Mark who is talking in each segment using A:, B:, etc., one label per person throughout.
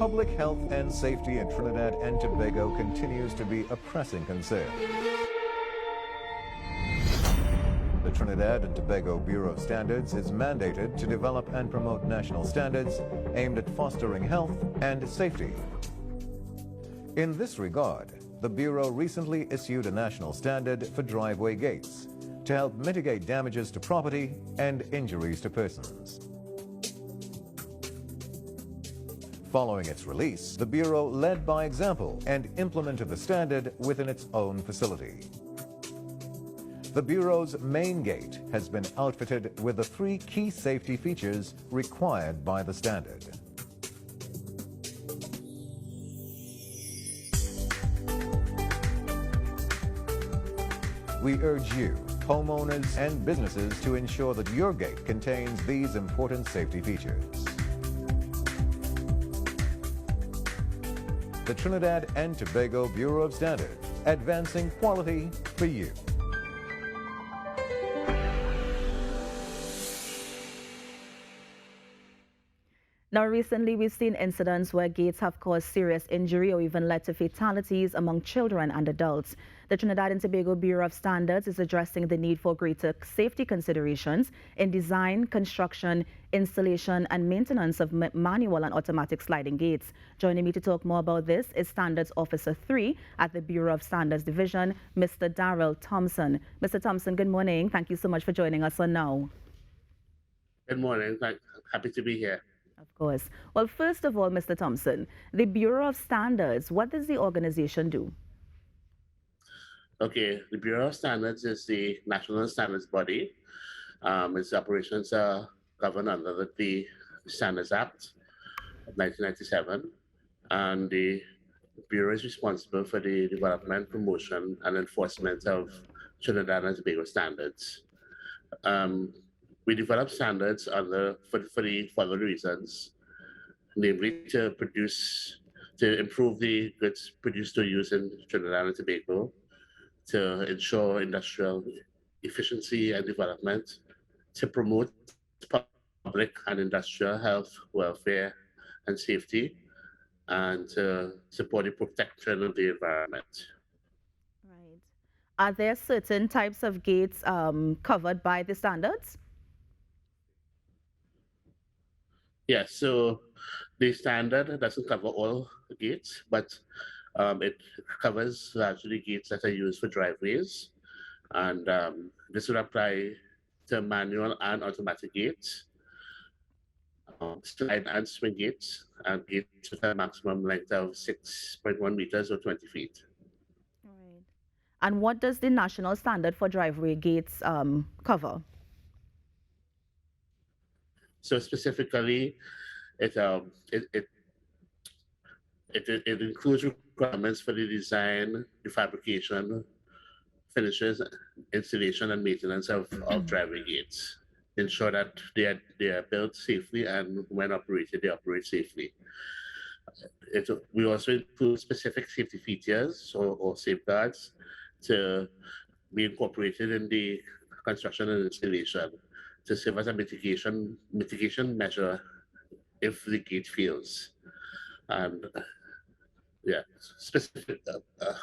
A: Public health and safety in Trinidad and Tobago continues to be a pressing concern. The Trinidad and Tobago Bureau of Standards is mandated to develop and promote national standards aimed at fostering health and safety. In this regard, the Bureau recently issued a national standard for driveway gates to help mitigate damages to property and injuries to persons. Following its release, the Bureau led by example and implemented the standard within its own facility. The Bureau's main gate has been outfitted with the 3 key safety features required by the standard. We urge you, homeowners and businesses, to ensure that your gate contains these important safety features. The Trinidad and Tobago Bureau of Standards, advancing quality for you.
B: Now, recently we've seen incidents where gates have caused serious injury or even led to fatalities among children and adults. The Trinidad and Tobago Bureau of Standards is addressing the need for greater safety considerations in design, construction, installation and maintenance of manual and automatic sliding gates. Joining me to talk more about this is Standards Officer 3 at the Bureau of Standards Division, Mr. Darryl Thomson. Mr. Thomson, good morning. Thank you so much for joining us on Now.
C: Good morning. Happy to be here.
B: Of course. Well, first of all, Mr. Thomson, the Bureau of Standards, what does the organization do?
C: Okay, the Bureau of Standards is the national standards body. Its operations are governed under the Standards Act of 1997, and the Bureau is responsible for the development, promotion, and enforcement of Trinidad and Tobago standards. We develop standards for the following reasons, namely to improve the goods produced or used in Trinidad and Tobago, to ensure industrial efficiency and development, to promote public and industrial health, welfare, and safety, and to support the protection of the environment.
B: Right. Are there certain types of gates covered by the standards?
C: Yes, so the standard doesn't cover all gates, but it covers largely gates that are used for driveways. And this would apply to manual and automatic gates, slide and swing gates, and gates with a maximum length of 6.1 meters or 20 feet.
B: Right. And what does the national standard for driveway gates cover?
C: So specifically, it includes requirements for the design, the fabrication, finishes, installation, and maintenance of driveway gates. Ensure that they are built safely, and when operated, they operate safely. We also include specific safety features or safeguards to be incorporated in the construction and installation, to serve as a mitigation measure if the gate fails. And yeah, specific.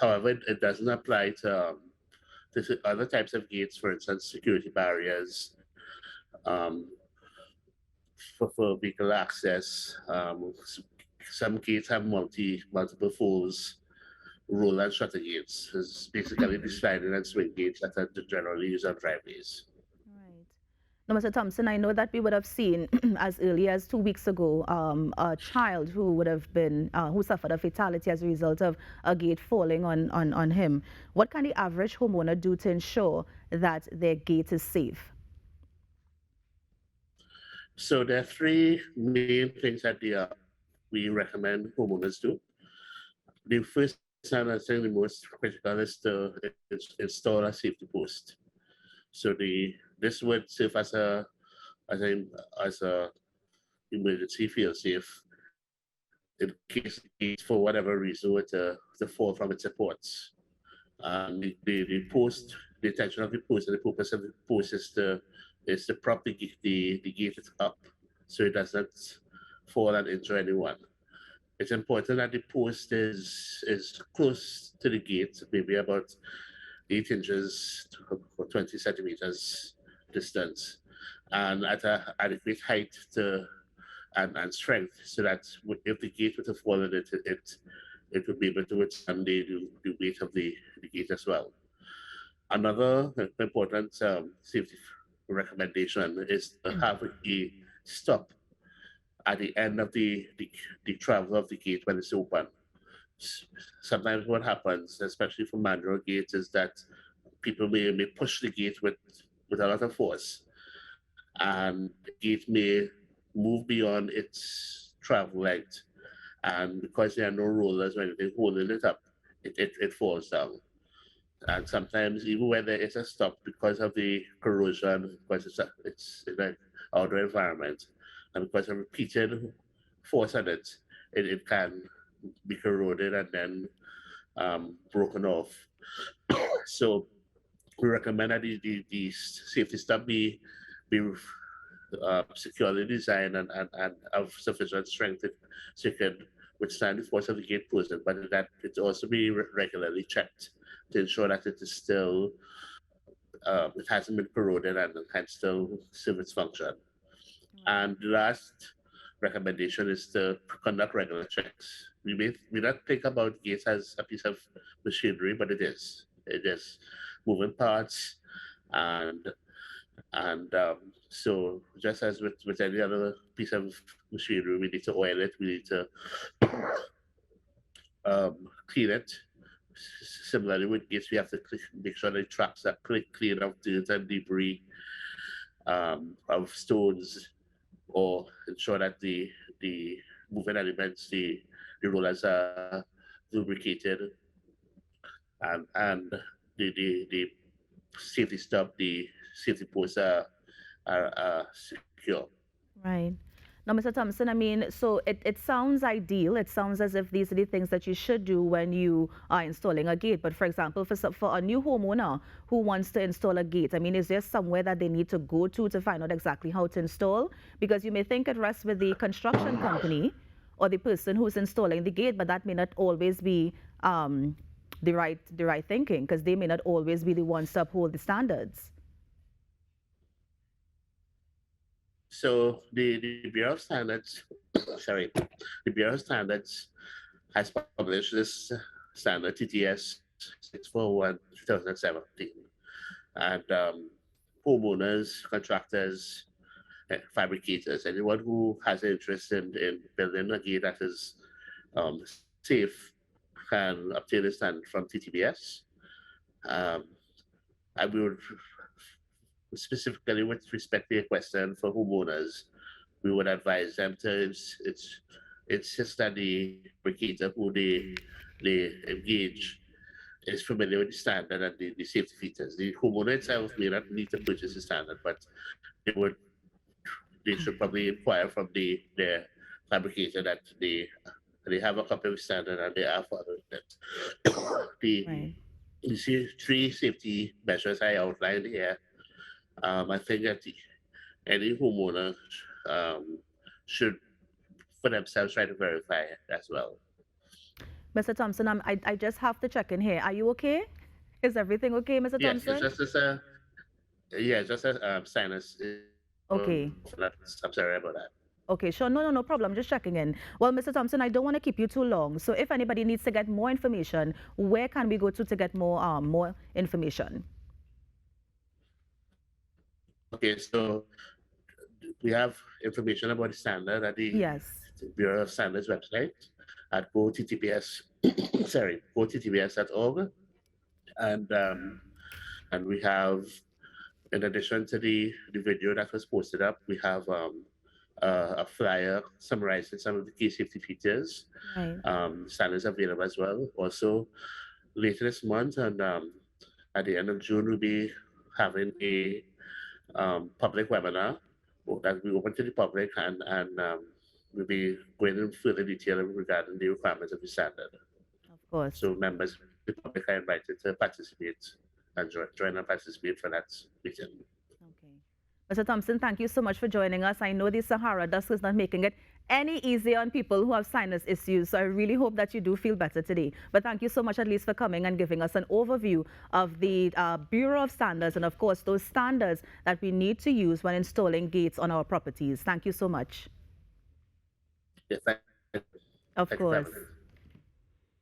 C: However, it doesn't apply to other types of gates, for instance, security barriers, for vehicle access. Some gates have multiple folds, roll and shutter gates. It's basically the sliding and swing gates that are generally used on driveways.
B: Now, Mr. Thomson, I know that we would have seen as early as 2 weeks ago a child who would have been who suffered a fatality as a result of a gate falling on him. What can the average homeowner do to ensure that their gate is safe?
C: So there are 3 main things that we recommend homeowners do. The first and I think the most critical is to install a safety post. So this would serve as a emergency fail-safe in case for whatever reason were to fall from its supports. The intention of the post and the purpose of the post is to prop the gate up so it doesn't fall and injure anyone. it's important that the post is close to the gate, maybe about 8 inches or 20 centimeters distance, and at a adequate height to and strength, so that if the gate were to fall in it would be able to withstand the weight of the gate as well. Another important safety recommendation is to have a stop at the end of the travel of the gate when it's open. Sometimes what happens, especially for manual gates, is that people may push the gate with a lot of force, and the gate may move beyond its travel length. And because there are no rollers or anything holding it up, it falls down. And sometimes even when there is a stop because of the corrosion, because it's in an outdoor environment, and because of repeated force on it, it can be corroded and then broken off. So we recommend that the safety stop be securely designed and of sufficient strength so it can withstand the force of the gate closing, but that it also be regularly checked to ensure that it is still it hasn't been corroded and can still serve its function. And the last recommendation is to conduct regular checks. We not think about gates as a piece of machinery, but it is. It is moving parts, and so just as with any other piece of machinery, we need to oil it. We need to clean it. Similarly with gates, we have to make sure the tracks are clean of dirt and debris, of stones, or ensure that the moving elements, the rollers are lubricated, and the safety stop, the safety posts are secure.
B: Right. Now, Mr. Thompson, I mean, so it sounds ideal. It sounds as if these are the things that you should do when you are installing a gate. But for example, for a new homeowner who wants to install a gate, I mean, is there somewhere that they need to go to find out exactly how to install? Because you may think it rests with the construction company or the person who's installing the gate, but that may not always be the right thinking, because they may not always be the ones to uphold the standards.
C: So the Bureau of Standards, sorry, the Bureau of Standards has published this standard TTS 641 2017, and homeowners, contractors, fabricators, anyone who has an interest in building a gate that is safe can obtain a standard from TTBS. Um, I would specifically with respect to your question for homeowners, we would advise them to it's just that the fabricator who they engage is familiar with the standard and the safety features. The homeowner itself may not need to purchase the standard, but they would they should probably inquire from their fabricator that they have a copy of the standard and they are following it. the
B: Right.
C: the three safety measures I outlined here, I think that any homeowner should for themselves try to verify it as well.
B: Mr. Thompson, I just have to check in here. Are you okay? Is everything okay, Mr.
C: Yes, it's
B: Thompson?
C: just as a yeah, just as sinus.
B: Okay.
C: I'm sorry about that.
B: Okay, sure. No, no, no problem. Just checking in. Well, Mr. Thompson, I don't want to keep you too long. So if anybody needs to get more information, where can we go to get more information?
C: Okay, so we have information about the standard at the
B: Yes.
C: Bureau of Standards website at go.ttps, sorry, go.ttps.org, and we have, in addition to the video that was posted up, we have a flyer summarizing some of the key safety features,
B: Right.
C: standards available as well. Also, later this month and at the end of June, we'll be having a public webinar that will be open to the public, and we'll be going in further detail regarding the requirements of the standard.
B: Of course.
C: So members, the public are invited to participate and join and participate for that meeting.
B: Okay. Mr. Thompson, thank you so much for joining us. I know the Sahara dust is not making it any easier on people who have sinus issues, so I really hope that you do feel better today. But thank you so much at least for coming and giving us an overview of the Bureau of Standards and, of course, those standards that we need to use when installing gates on our properties. Thank you so much.
C: Yes, thank you.
B: Of course.